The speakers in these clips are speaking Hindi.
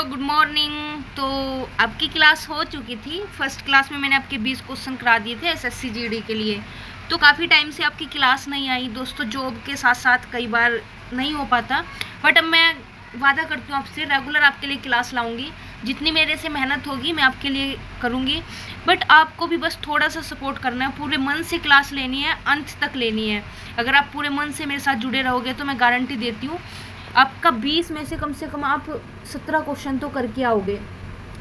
Good morning. तो आपकी क्लास हो चुकी थी। फर्स्ट क्लास में मैंने आपके 20 क्वेश्चन करा दिए थे एसएससी जीडी के लिए। तो काफ़ी टाइम से आपकी क्लास नहीं आई दोस्तों, जॉब के साथ साथ कई बार नहीं हो पाता, बट अब मैं वादा करती हूँ आपसे रेगुलर आपके लिए क्लास लाऊंगी। जितनी मेरे से मेहनत होगी मैं आपके लिए करूँगी, बट आपको भी बस थोड़ा सा सपोर्ट करना है। पूरे मन से क्लास लेनी है, अंत तक लेनी है। अगर आप पूरे मन से मेरे साथ जुड़े रहोगे तो मैं गारंटी देती हूँ आपका 20 में से कम आप 17 क्वेश्चन तो करके आओगे।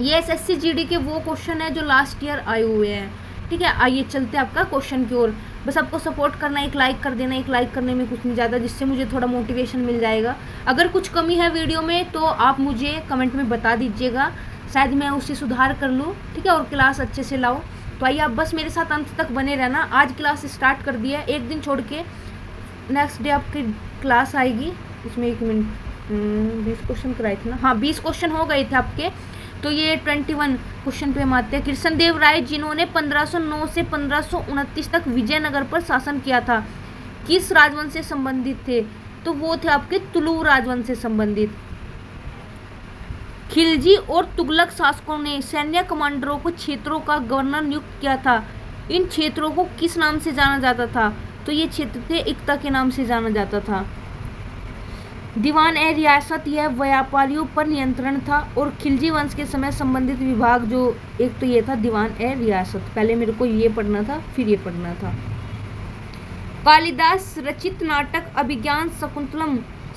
ये एसएससी जीडी के वो क्वेश्चन है जो लास्ट ईयर आए हुए हैं। ठीक है, आइए चलते हैं आपका क्वेश्चन की ओर। बस आपको सपोर्ट करना है, एक लाइक कर देना। एक लाइक करने में कुछ नहीं ज़्यादा, जिससे मुझे थोड़ा मोटिवेशन मिल जाएगा। अगर कुछ कमी है वीडियो में तो आप मुझे कमेंट में बता दीजिएगा, शायद मैं उसे सुधार कर लूँ। ठीक है, और क्लास अच्छे से लाओ। तो आइए आप बस मेरे साथ अंत तक बने रहना। आज क्लास स्टार्ट कर दिया है, एक दिन छोड़ के नेक्स्ट डे आपकी क्लास आएगी। इसमें 1 मिनट 20 क्वेश्चन कराए थे ना। हाँ, 20 क्वेश्चन हो गए थे आपके। तो ये 21 क्वेश्चन पे हम आते हैं। कृष्णदेव राय जिन्होंने 1509 से 1529 तक विजयनगर पर शासन किया था, किस राजवंश से संबंधित थे? तो वो थे आपके तुलु राजवंश से संबंधित। खिलजी और तुगलक शासकों ने सैन्य कमांडरों को क्षेत्रों का गवर्नर नियुक्त किया था। इन क्षेत्रों को किस नाम से जाना जाता था? तो ये क्षेत्र थे इक्ता के नाम से जाना जाता था। दीवान ए रियासत यह व्यापारियों पर नियंत्रण था, और खिलजी वंश के समय संबंधित विभाग जो एक तो ये था दीवान ए रियासत। पहले मेरे को ये पढ़ना था, फिर ये पढ़ना था। कालिदास रचित नाटक अभिज्ञान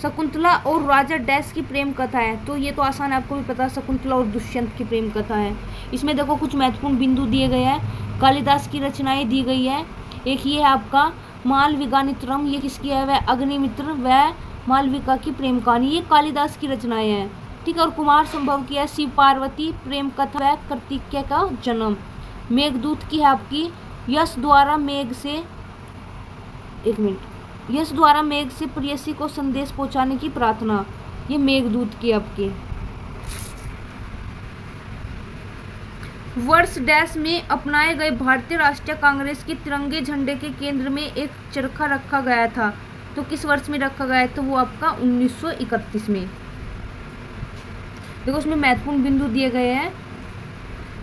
शकुंतला और राजा डैश की प्रेम कथा है। तो ये तो आसान है, आपको भी पता है, शकुंतला और दुष्यंत की प्रेम कथा है। इसमें देखो कुछ महत्वपूर्ण बिंदु दिए गए हैं। कालिदास की रचनाएं दी गई है। एक ये है आपका मालविकाग्निमित्रम, ये किसकी है? वह अग्निमित्र व मालविका की प्रेम कहानी, ये कालिदास की रचनाएं हैं। ठीक है, और कुमार संभव की है शिव पार्वती प्रेम कथा व कार्तिकेय का जन्म। मेघदूत की है आपकी यश द्वारा मेघ से प्रेयसी को संदेश पहुंचाने की प्रार्थना, ये मेघदूत की आपकी। वर्ष डैश में अपनाए गए भारतीय राष्ट्रीय कांग्रेस के तिरंगे झंडे के केंद्र में एक चरखा रखा गया था। तो किस वर्ष में रखा गया है? तो वो आपका 1931 में। देखो उसमें महत्वपूर्ण बिंदु दिए गए हैं।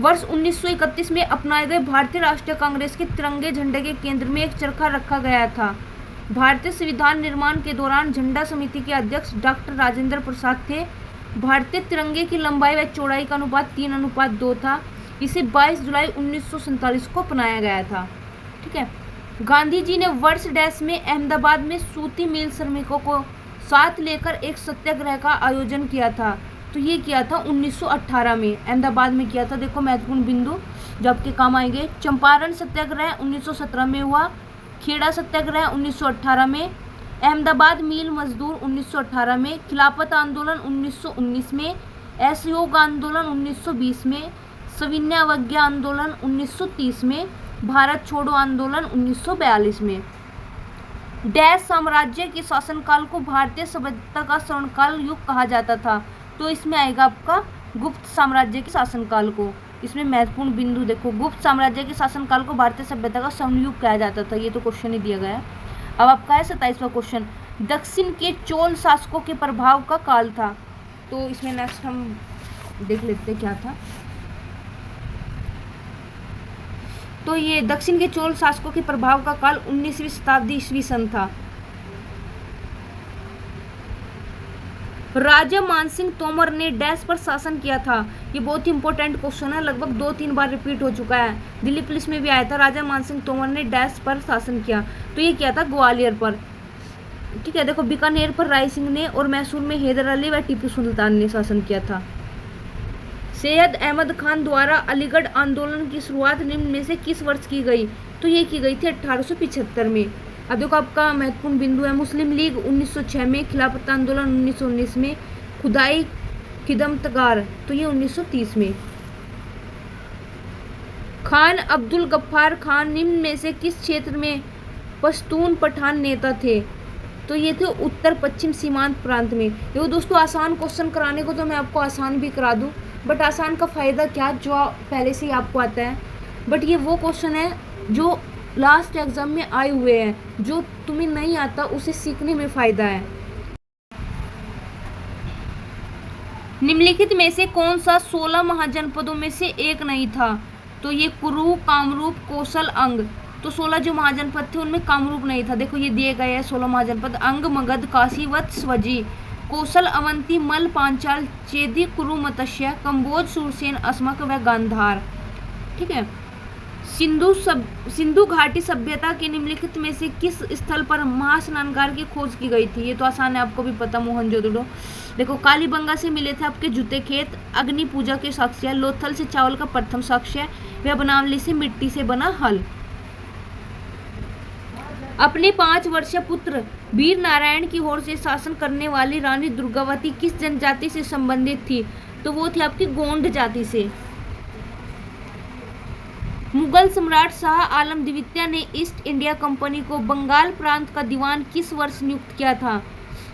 वर्ष 1931 में अपनाए गए भारतीय राष्ट्रीय कांग्रेस के तिरंगे झंडे के केंद्र में एक चरखा रखा गया था। भारतीय संविधान निर्माण के दौरान झंडा समिति के अध्यक्ष डॉक्टर राजेंद्र प्रसाद थे। भारतीय तिरंगे की लंबाई व चौड़ाई का अनुपात 3:2 था। इसे 22 जुलाई 1947 को अपनाया गया था। ठीक है, गांधी जी ने वर्ष डैश में अहमदाबाद में सूती मिल श्रमिकों को साथ लेकर एक सत्याग्रह का आयोजन किया था। तो ये किया था 1918 में, अहमदाबाद में किया था। देखो महत्वपूर्ण बिंदु जो आपके काम आएंगे। चंपारण सत्याग्रह 1917 में हुआ। खेड़ा सत्याग्रह 1918 में। अहमदाबाद मिल मजदूर 1918 में। खिलाफत आंदोलन 1919 में। असहयोग आंदोलन 1920 में। सविनय अवज्ञा आंदोलन 1930 में। भारत छोड़ो आंदोलन 1942 में। डैश साम्राज्य के शासनकाल को भारतीय सभ्यता का स्वर्णकाल युग कहा जाता था। तो इसमें आएगा आपका गुप्त साम्राज्य के शासनकाल को। इसमें महत्वपूर्ण बिंदु देखो, गुप्त साम्राज्य के शासनकाल को भारतीय सभ्यता का स्वर्ण युग कहा जाता था। ये तो क्वेश्चन ही दिया गया है। अब आपका है 27वां क्वेश्चन। दक्षिण के चोल शासकों के प्रभाव का काल था। तो इसमें नेक्स्ट हम देख लेते हैं क्या था। तो ये दक्षिण के चोल शासकों के प्रभाव का काल 19वीं शताब्दी ईस्वी सन था। राजा मानसिंह तोमर ने डैश पर शासन किया था। ये बहुत ही इंपॉर्टेंट क्वेश्चन है, लगभग 2-3 बार रिपीट हो चुका है। दिल्ली पुलिस में भी आया था। राजा मानसिंह तोमर ने डैश पर शासन किया। तो ये किया था ग्वालियर पर। ठीक है, देखो बीकानेर पर राय सिंह ने, और मैसूर में हैदर अली व टीपू सुल्तान ने शासन किया था। सैयद अहमद खान द्वारा अलीगढ़ आंदोलन की शुरुआत निम्न में से किस वर्ष की गई? तो ये की गई थी 1875 में। अब देखो आपका महत्वपूर्ण बिंदु है। मुस्लिम लीग 1906 में। खिलाफत आंदोलन 1919 में। खुदाई खिदमतगार तो ये 1930 में। खान अब्दुल गफ्फार खान निम्न में से किस क्षेत्र में पश्तून पठान नेता थे? तो ये थे उत्तर पश्चिम सीमांत प्रांत में। देखो दोस्तों, आसान क्वेश्चन कराने को तो मैं आपको आसान भी करा दूं, बट आसान का फ़ायदा क्या, जो पहले से ही आपको आता है। बट ये वो क्वेश्चन है जो लास्ट एग्ज़ाम में आए हुए हैं, जो तुम्हें नहीं आता उसे सीखने में फ़ायदा है। निम्नलिखित में से कौन सा 16 महाजनपदों में से एक नहीं था? तो ये कुरु, कामरूप, कौशल, अंग। तो 16 जो महाजनपद थे उनमें कामरूप नहीं था। देखो ये दिए गए हैं 16 महाजनपद: अंग, मगध, काशी, वत्स, स्वजी, कौशल, अवंती, मल, पांचाल, चेदी, कुरु, मत्स्य, कंबोज, सूरसेन, अस्मक व गांधार। ठीक है। सिंधु घाटी सभ्यता के निम्नलिखित में से किस स्थल पर महास्नानगार की खोज की गई थी? ये तो आसान है, आपको भी पता, मोहनजोदड़ो। देखो, कालीबंगा से मिले थे आपके जूते खेत, अग्नि पूजा के साक्ष्य, लोथल से चावल का प्रथम साक्ष्य, व बनावली से मिट्टी से बना हल। अपने 5 वर्षीय पुत्र वीर नारायण की ओर से शासन करने वाली रानी दुर्गावती किस जनजाति से संबंधित थी? तो वो थी आपकी गोंड जाति से। मुगल सम्राट शाह आलम द्वितीय ने ईस्ट इंडिया कंपनी को बंगाल प्रांत का दीवान किस वर्ष नियुक्त किया था?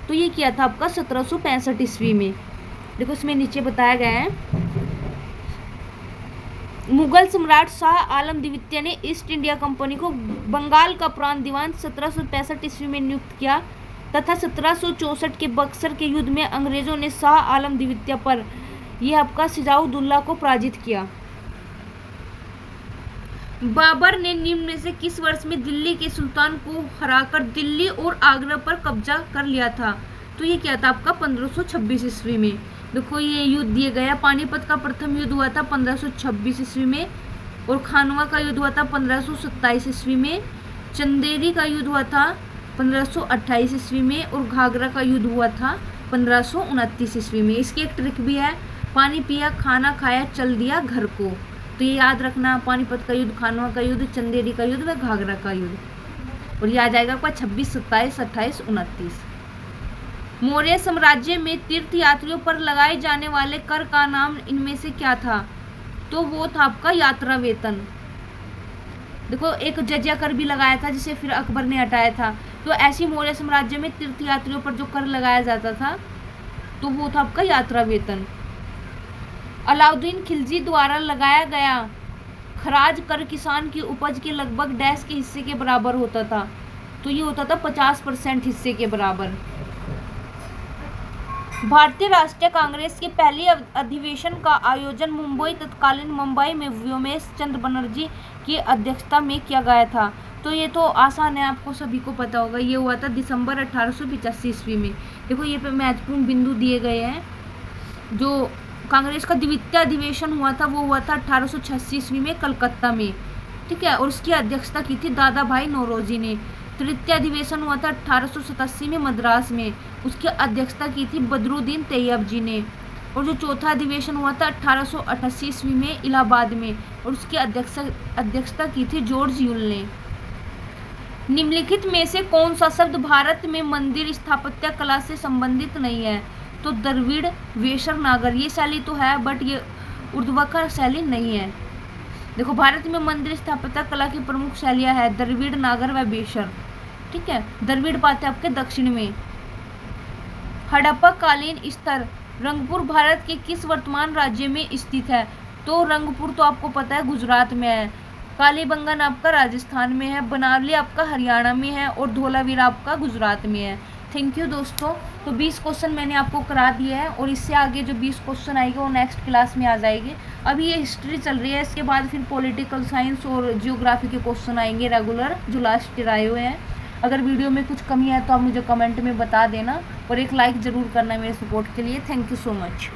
तो ये किया था आपका 1765 ईस्वी में। देखो इसमें नीचे बताया गया है, मुगल सम्राट शाह आलम द्वितीय ने ईस्ट इंडिया कंपनी को बंगाल का प्रांत दीवान 1765 ईस्वी में नियुक्त किया तथा 1764 के बक्सर के युद्ध में अंग्रेजों ने शाह आलम द्वितीय पर यह आपका सिराजुद्दौला को पराजित किया। बाबर ने निम्न में से किस वर्ष में दिल्ली के सुल्तान को हराकर दिल्ली और आगरा पर कब्जा कर लिया था? तो ये क्या था आपका 1526 ईस्वी में। देखो ये युद्ध दिए गया, पानीपत का प्रथम युद्ध हुआ था 1526 ईस्वी में, और खानवा का युद्ध हुआ था 1527 ईस्वी में, चंदेरी का युद्ध हुआ था 1528 ईस्वी में, और घाघरा का युद्ध हुआ था 1529 ईस्वी में। इसकी एक ट्रिक भी है, पानी पिया, खाना खाया, चल दिया घर को। तो ये याद रखना, पानीपत का युद्ध, खानवा का युद्ध, चंदेरी का युद्ध व घाघरा का युद्ध। और ये आ जाएगा आपका 26, 27, 28, 29। मौर्य साम्राज्य में तीर्थ यात्रियों पर लगाए जाने वाले कर का नाम इनमें से क्या था? तो वो था आपका यात्रा वेतन। देखो एक जजिया कर भी लगाया था जिसे फिर अकबर ने हटाया था। तो ऐसी मौर्य साम्राज्य में तीर्थ यात्रियों पर जो कर लगाया जाता था तो वो था आपका यात्रा वेतन। अलाउद्दीन खिलजी द्वारा लगाया गया खराज कर किसान की उपज के लगभग डैश के हिस्से के बराबर होता था? तो ये होता था 50% हिस्से के बराबर। भारतीय राष्ट्रीय कांग्रेस के पहले अधिवेशन का आयोजन मुंबई तत्कालीन मुंबई में व्योमेश चंद्र बनर्जी की अध्यक्षता में किया गया था। तो ये तो आसान है, आपको सभी को पता होगा। ये हुआ था दिसंबर 1885 ईस्वी में। देखो ये पे महत्वपूर्ण बिंदु दिए गए हैं। जो कांग्रेस का द्वितीय अधिवेशन हुआ था वो हुआ था 1886 ईस्वी में कलकत्ता में। ठीक है, और उसकी अध्यक्षता की थी दादा भाई नौरोजी ने। तृतीय अधिवेशन हुआ था 1887 में मद्रास में, उसकी अध्यक्षता की थी बदरुद्दीन तैयब जी ने। और जो चौथा अधिवेशन हुआ था 1888 ईस्वी में इलाहाबाद में, और उसकी अध्यक्षता की थी जॉर्ज यूल ने। निम्नलिखित में से कौन सा शब्द भारत में मंदिर स्थापत्य कला से संबंधित नहीं है? तो द्रविड़, वेशर, नागर। ये शैली तो है बट ये उर्ध्वकर शैली नहीं है। देखो भारत में मंदिर स्थापत्य कला की प्रमुख शैलियाँ है द्रविड़, नागर व वेशर। ठीक है, द्रविड़ पाते आपके दक्षिण में। हड़प्पा कालीन स्तर रंगपुर भारत के किस वर्तमान राज्य में स्थित है? तो रंगपुर तो आपको पता है गुजरात में है, कालीबंगन आपका राजस्थान में है, बनावली आपका हरियाणा में है, और धोलावीर आपका गुजरात में है। थैंक यू दोस्तों। तो 20 क्वेश्चन मैंने आपको करा दिए हैं, और इससे आगे जो 20 क्वेश्चन आएंगे वो नेक्स्ट क्लास में आ जाएंगे। अभी ये हिस्ट्री चल रही है, इसके बाद फिर पॉलिटिकल साइंस और जियोग्राफी के क्वेश्चन आएंगे रेगुलर, जो लास्ट ईयर आए हुए हैं। अगर वीडियो में कुछ कमी है तो आप मुझे कमेंट में बता देना, और एक लाइक ज़रूर करना मेरे सपोर्ट के लिए। Thank you so much.